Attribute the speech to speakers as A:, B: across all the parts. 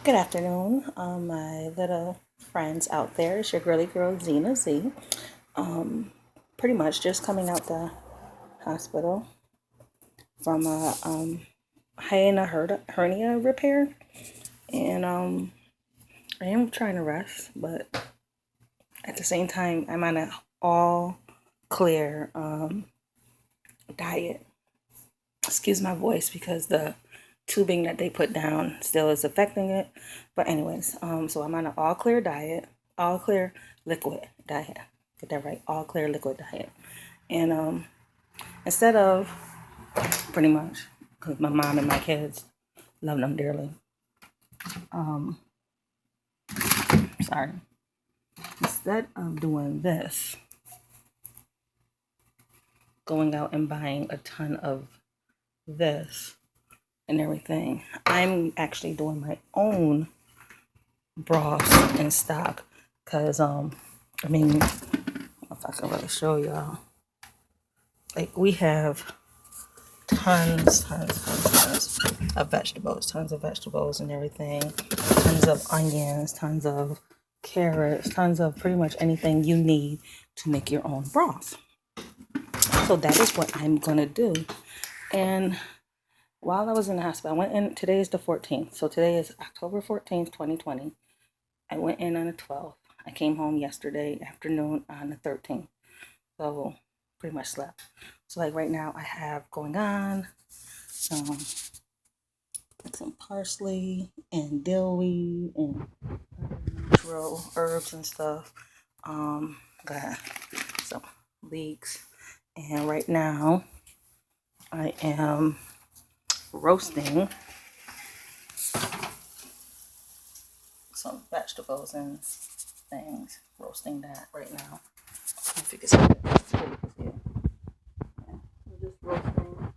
A: Good afternoon, my little friends out there. It's your girly girl, Zina Z. Pretty much just coming out the hospital from a hernia repair. And I am trying to rest, but at the same time, I'm on an all clear diet. Excuse my voice because the tubing that they put down still is affecting it. But anyways, so I'm on an all clear diet, all clear liquid diet. Get that right, all clear liquid diet. And instead of pretty much, because my mom and my kids love them dearly. Sorry. Instead of doing this, going out and buying a ton of this and everything, I'm actually doing my own broth in stock because I mean, if I can really show y'all, like we have tons of vegetables and everything, tons of onions, tons of carrots, tons of pretty much anything you need to make your own broth. So that is what I'm gonna do. And while I was in the hospital, I went in. Today is the 14th, so today is October 14th, 2020. I went in on the 12th. I came home yesterday afternoon on the 13th. So pretty much slept. So like right now I have going on some parsley and dillweed and natural herbs and stuff. Got some leeks. And right now I am roasting some vegetables and things. Roasting that right now. If you can see it. I'm just roasting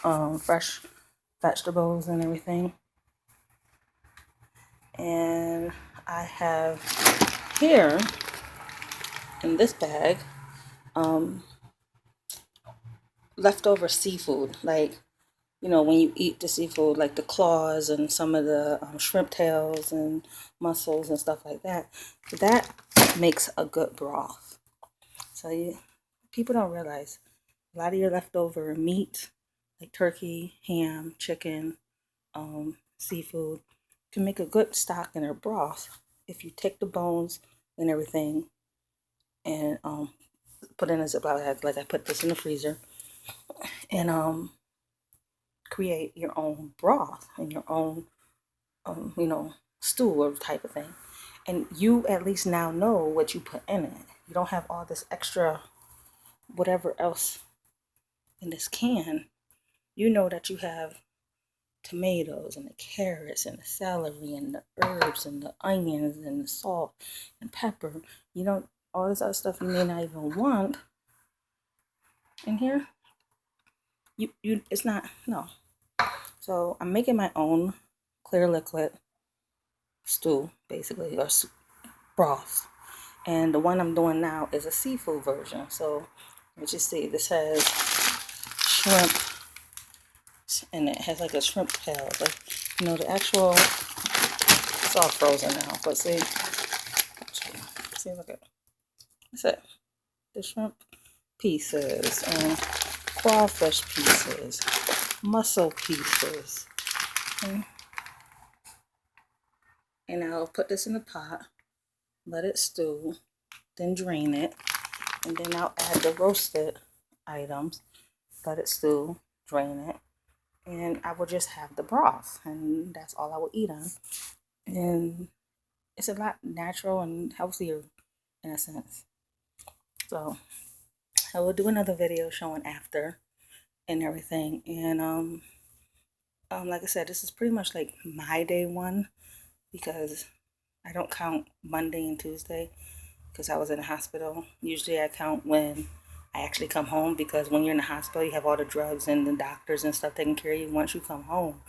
A: some fresh vegetables and everything. And I have here in this bag leftover seafood, like when you eat the seafood, like the claws and some of the shrimp tails and mussels and stuff like that. That makes a good broth. So people don't realize a lot of your leftover meat, like turkey, ham, chicken, seafood, can make a good stock in a broth if you take the bones and everything and put in a Ziploc bag. Like I put this in the freezer, and create your own broth and your own stew or type of thing. And you at least now know what you put in it. You don't have all this extra whatever else in this can. You know that you have tomatoes and the carrots and the celery and the herbs and the onions and the salt and pepper. All this other stuff you may not even want in here. It's not, no. So I'm making my own clear liquid stew, basically, or broth. And the one I'm doing now is a seafood version. So let's just see, this has shrimp and it has like a shrimp tail. Like, the actual, it's all frozen now, but see, look at, that's it. The shrimp pieces and crawfish pieces, mussel pieces. And I'll put this in the pot, let it stew, then drain it, and then I'll add the roasted items, let it stew, drain it, and I will just have the broth, and that's all I will eat on. And it's a lot natural and healthier in a sense. So I will do another video showing after and everything. And like I said, this is pretty much like my day one because I don't count Monday and Tuesday because I was in the hospital. Usually I count when I actually come home because when you're in the hospital, you have all the drugs and the doctors and stuff taking care of you once you come home.